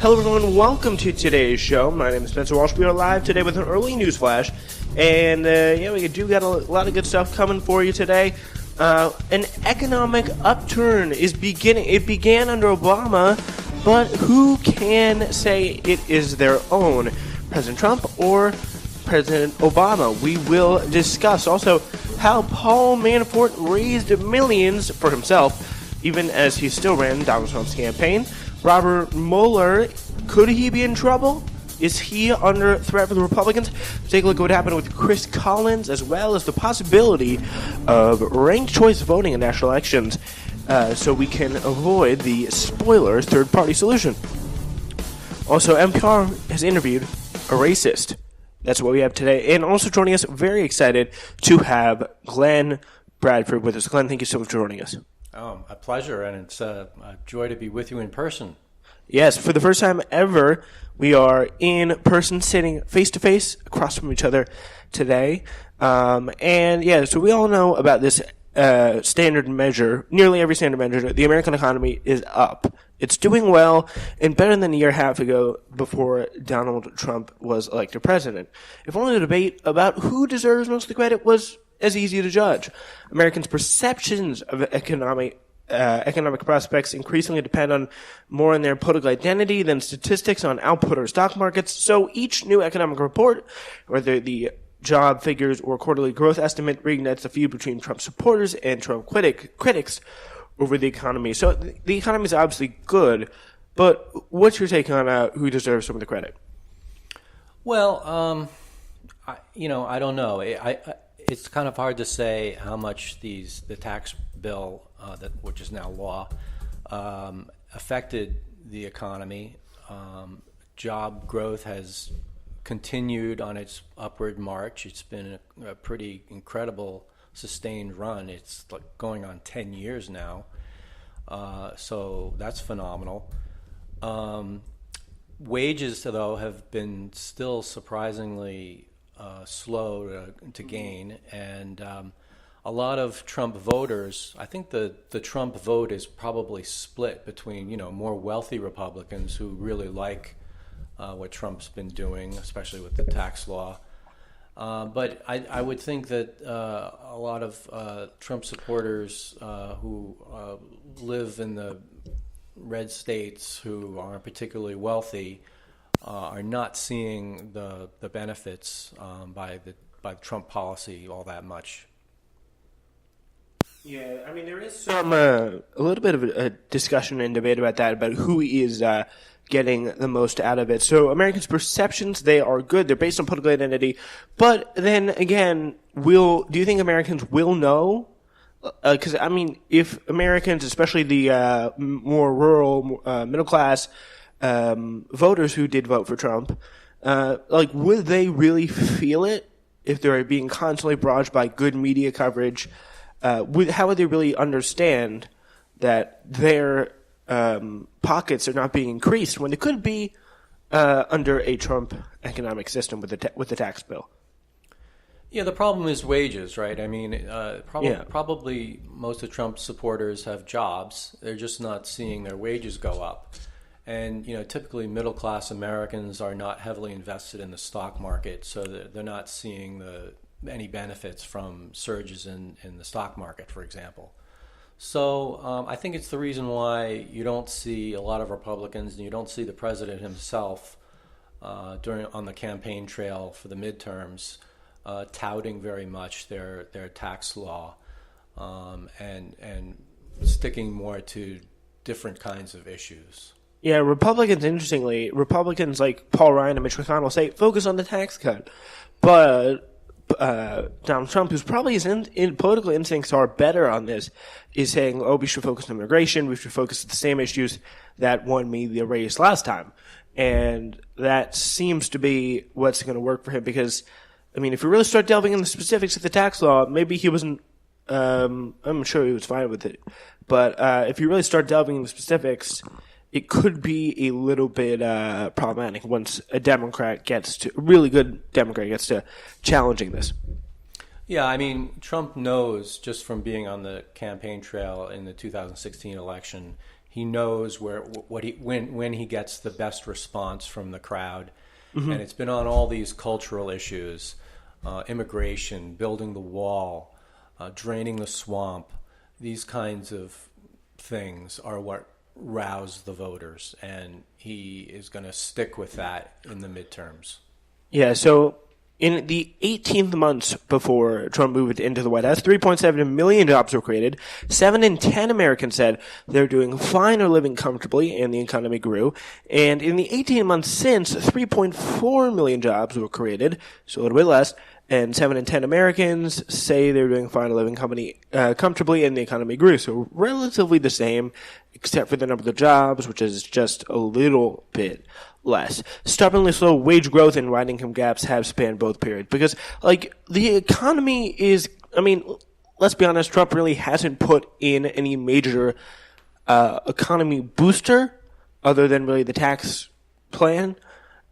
Hello everyone, welcome to today's show. My name is Spencer Walsh. We are live today with an early news flash. And we do got a lot of good stuff coming for you today. An economic upturn is beginning. It began under Obama, but who can say it is their own? President Trump or President Obama? We will discuss also how Paul Manafort raised millions for himself, even as he still ran Donald Trump's campaign. Robert Mueller, could he be in trouble? Is he under threat for the Republicans? Take a look at what happened with Chris Collins, as well as the possibility of ranked choice voting in national elections, so we can avoid the spoiler third-party solution. Also, NPR has interviewed a racist. That's what we have today. And also joining us, very excited to have Glenn Bradford with us. Glenn, thank you so much for joining us. Oh, a pleasure, and it's a joy to be with you in person. Yes, for the first time ever, we are in person, sitting face-to-face across from each other today. So we all know about this standard measure, nearly every standard measure. The American economy is up. It's doing well and better than a year and a half ago before Donald Trump was elected president. If only the debate about who deserves most of the credit was as easy to judge. Americans' perceptions of economic prospects increasingly depend more on their political identity than statistics on output or stock markets. So each new economic report, whether the job figures or quarterly growth estimate, reignites a feud between Trump supporters and Trump critics over the economy. So the economy is obviously good, but what's your take on who deserves some of the credit? Well, I don't know. It's kind of hard to say how much the tax bill, which is now law, affected the economy. Job growth has continued on its upward march. It's been a pretty incredible sustained run. It's like going on 10 years now. So that's phenomenal. Wages, though, have been still surprisingly slow to gain, and a lot of Trump voters, I think the Trump vote is probably split between more wealthy Republicans who really like what Trump's been doing, especially with the tax law. But I would think that a lot of Trump supporters who live in the red states who aren't particularly wealthy are not seeing the benefits by Trump policy all that much. Yeah, I mean, there is some a little bit of a discussion and debate about who is getting the most out of it. So Americans' perceptions, they are good. They're based on political identity. But then again, do you think Americans will know? Because, if Americans, especially the more rural, middle-class voters who did vote for Trump, would they really feel it if they're being constantly barraged by good media coverage? How would they really understand that their pockets are not being increased when they could be under a Trump economic system with the tax bill? Yeah, the problem is wages, right? I mean, probably most of Trump's supporters have jobs. They're just not seeing their wages go up. And, typically middle-class Americans are not heavily invested in the stock market, so they're not seeing any benefits from surges in the stock market, for example. So I think it's the reason why you don't see a lot of Republicans, and you don't see the president himself on the campaign trail for the midterms touting very much their tax law and sticking more to different kinds of issues. Yeah, Republicans like Paul Ryan and Mitch McConnell say focus on the tax cut, but Donald Trump, who's probably his political instincts are better on this, is saying, we should focus on immigration, we should focus on the same issues that won me the race last time. And that seems to be what's going to work for him because, if you really start delving into the specifics of the tax law, maybe he wasn't, I'm sure he was fine with it, but if you really start delving into the specifics, it could be a little bit problematic once a really good Democrat gets to challenging this. Yeah, Trump knows just from being on the campaign trail in the 2016 election, he knows when he gets the best response from the crowd. And it's been on all these cultural issues, immigration, building the wall, draining the swamp. These kinds of things are what rouse the voters, and he is going to stick with that in the midterms. Yeah, so in the 18th months before Trump moved into the White House, 3.7 million jobs were created. 7 in 10 Americans said they're doing fine or living comfortably, and the economy grew. And in the 18 months since, 3.4 million jobs were created, so a little bit less. And 7 in 10 Americans say they're doing fine or living comfortably, and the economy grew. So relatively the same, except for the number of jobs, which is just a little bit less. Stubbornly slow wage growth and wide income gaps have spanned both periods. Because, the economy is, let's be honest, Trump really hasn't put in any major economy booster other than really the tax plan.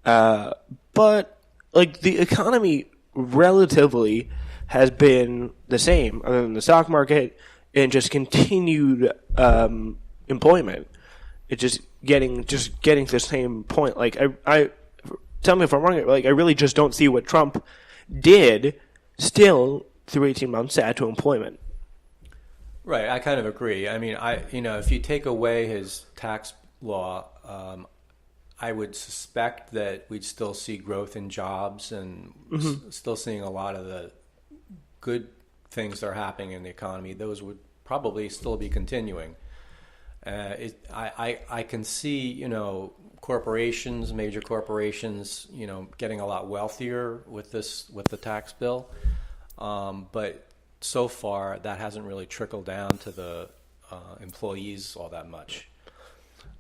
But, the economy relatively has been the same, other than the stock market and just continued employment. It's just getting to the same point. I tell me if I'm wrong. I really just don't see what Trump did still through 18 months to add to employment. Right, I kind of agree. If you take away his tax law, I would suspect that we'd still see growth in jobs and still seeing a lot of the good things that are happening in the economy. Those would probably still be continuing. I can see, corporations, major corporations, getting a lot wealthier with the tax bill. But so far, that hasn't really trickled down to the employees all that much.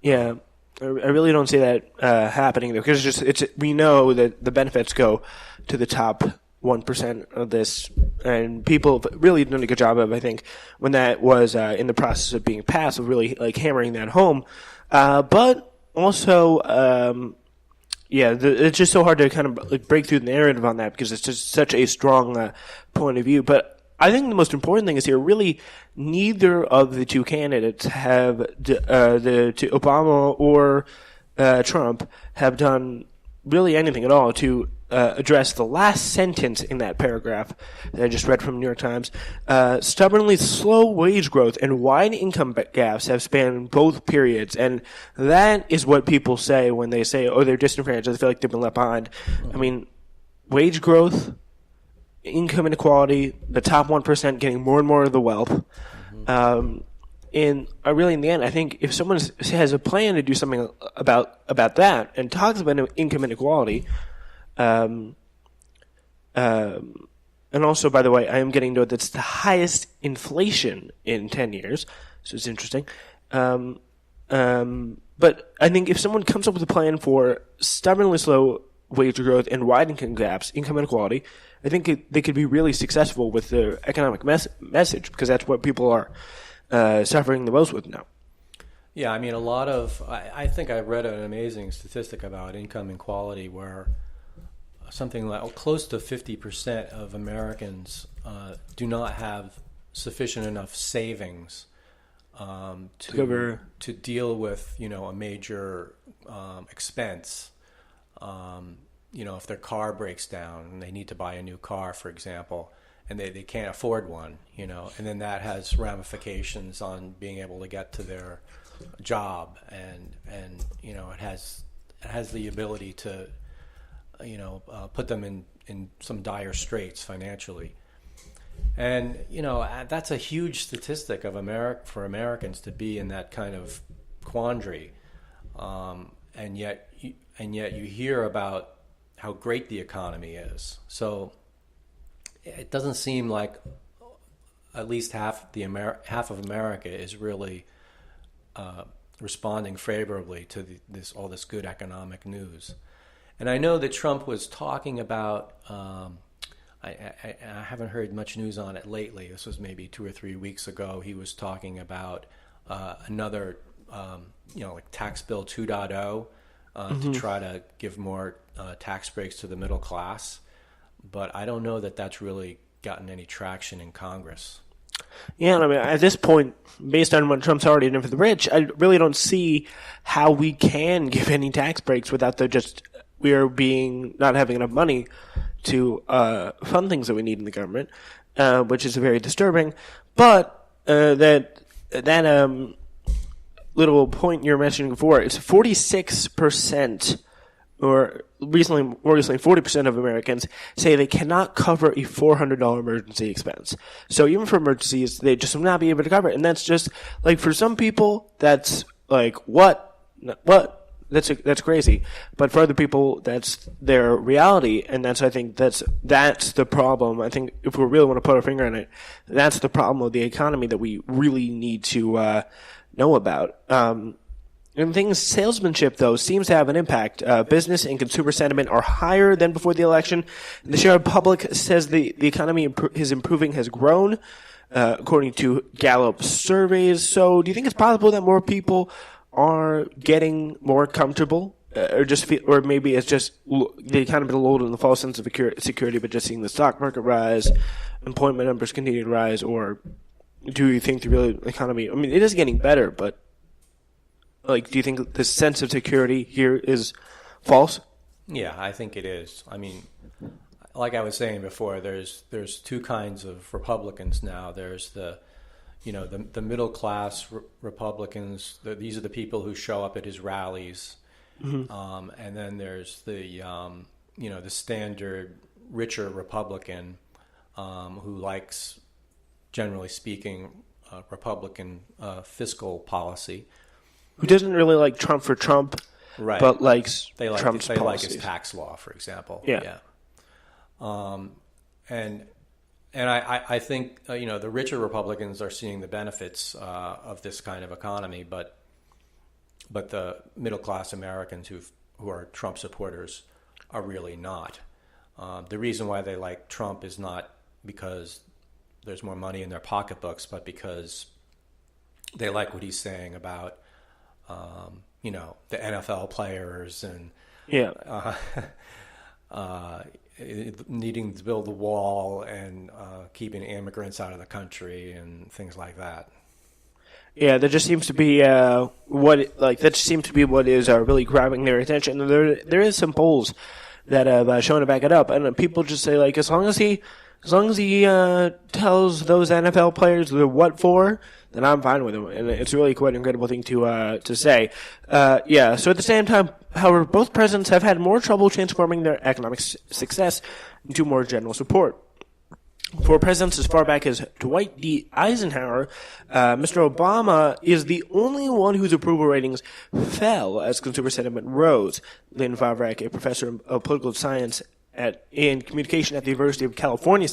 Yeah. I really don't see that happening, though, because we know that the benefits go to the top 1% of this, and people have really done a good job of, I think, when that was in the process of being passed, of really hammering that home. But also, it's just so hard to kind of break through the narrative on that, because it's just such a strong point of view. But I think the most important thing is here, really, neither of the two candidates have, Obama or Trump, have done really anything at all to address the last sentence in that paragraph that I just read from New York Times. Stubbornly slow wage growth and wide income gaps have spanned both periods. And that is what people say when they say, they're disenfranchised. I feel like they've been left behind. Wage growth, income inequality, the top 1% getting more and more of the wealth. And really, in the end, I think if someone has a plan to do something about that and talks about income inequality, and also, by the way, I am getting to it that's the highest inflation in 10 years, so it's interesting. But I think if someone comes up with a plan for stubbornly slow wage growth and wide income gaps, income inequality, I think they could be really successful with their economic message, because that's what people are suffering the most with now. Yeah, a lot of, I think I read an amazing statistic about income inequality where something like close to 50% of Americans do not have sufficient enough savings to deal with, a major expense. If their car breaks down and they need to buy a new car, for example, and they can't afford one, and then that has ramifications on being able to get to their job, and it has the ability to, put them in some dire straits financially. And, that's a huge statistic of for Americans to be in that kind of quandary. And yet you hear about how great the economy is. So it doesn't seem like at least half of America is really responding favorably to all this good economic news. And I know that Trump was talking about, I haven't heard much news on it lately. This was maybe 2 or 3 weeks ago. He was talking about another, tax bill 2.0 to try to give more tax breaks to the middle class. But I don't know that that's really gotten any traction in Congress. Yeah, I mean, at this point, based on what Trump's already done for the rich, I really don't see how we can give any tax breaks without not having enough money to fund things that we need in the government, which is very disturbing. But that little point you're mentioning before, it's 46%. Or more recently, 40% of Americans say they cannot cover a $400 emergency expense. So even for emergencies, they just will not be able to cover it. And that's just, like, for some people, that's like, what? That's crazy. But for other people, that's their reality. And I think that's the problem. I think if we really want to put our finger on it, that's the problem of the economy that we really need to know about. And things, salesmanship, though, seems to have an impact. Business and consumer sentiment are higher than before the election. The share of public says the economy is improving has grown, according to Gallup surveys. So do you think it's possible that more people are getting more comfortable, or maybe it's just the economy lulled in the false sense of security, but just seeing the stock market rise, employment numbers continue to rise, or do you think the real economy, I mean, it is getting better, but like, do you think the sense of security here is false? Yeah, I think it is. I mean, like I was saying before, there's two kinds of Republicans now. There's the middle class Republicans. These are the people who show up at his rallies, and then there's the the standard richer Republican who likes, generally speaking, Republican fiscal policy. Who doesn't really like Trump for Trump, right? But likes Trump's policies. They like his tax law, for example. Yeah. And I think the richer Republicans are seeing the benefits of this kind of economy, but the middle class Americans who are Trump supporters are really not. The reason why they like Trump is not because there's more money in their pocketbooks, but because they like what he's saying about the NFL players and needing to build the wall and keeping immigrants out of the country and things like that. Yeah, that just seems to be what is really grabbing their attention. And there is some polls that have shown to back it up, and people just say, like, as long as he tells those NFL players the what for, then I'm fine with him. And it's really quite an incredible thing to say. So at the same time, however, both presidents have had more trouble transforming their economic success into more general support. For presidents as far back as Dwight D. Eisenhower, Mr. Obama is the only one whose approval ratings fell as consumer sentiment rose. Lynn Favreck, a professor of political science and communication at the University of California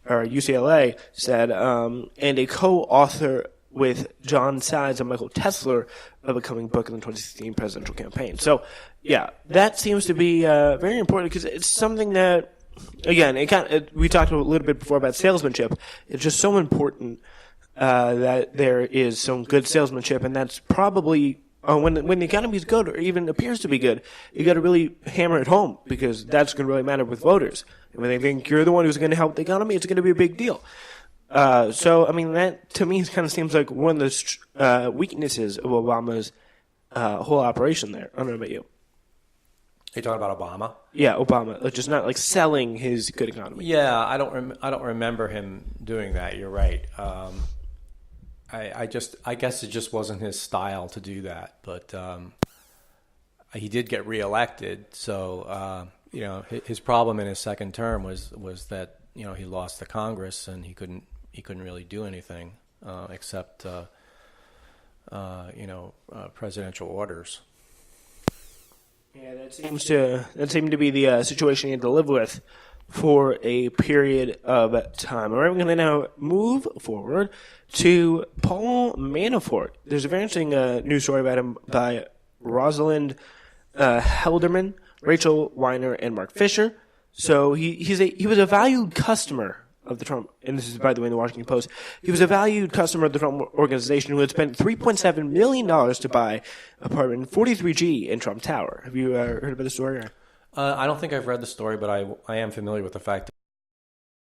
UCLA said, and a co-author with John Sides and Michael Tesler of a coming book in the 2016 presidential campaign. So, yeah, that seems to be very important because it's something that, again, we talked a little bit before about salesmanship. It's just so important that there is some good salesmanship, and that's probably when the economy is good or even appears to be good, you got to really hammer it home because that's going to really matter with voters. And when they think you're the one who's going to help the economy, it's going to be a big deal. So, I mean, that to me kind of seems like one of the weaknesses of Obama's whole operation there. I don't know about you. Are you talking about Obama? Yeah, Obama, just not like selling his good economy. Yeah, I don't remember him doing that. You're right. I guess it just wasn't his style to do that. But he did get reelected, so his problem in his second term was that he lost the Congress and he couldn't really do anything except presidential orders. Yeah, that seemed to be the situation he had to live with for a period of time. All right, we're going to now move forward to Paul Manafort. There's a very interesting news story about him by Rosalind Helderman, Rachel Weiner, and Mark Fisher. So he was a valued customer of the Trump, and this is, by the way, in the Washington Post. He was a valued customer of the Trump organization who had spent $3.7 million to buy apartment 43G in Trump Tower. Have you heard about the story? I don't think I've read the story, but I am familiar with the fact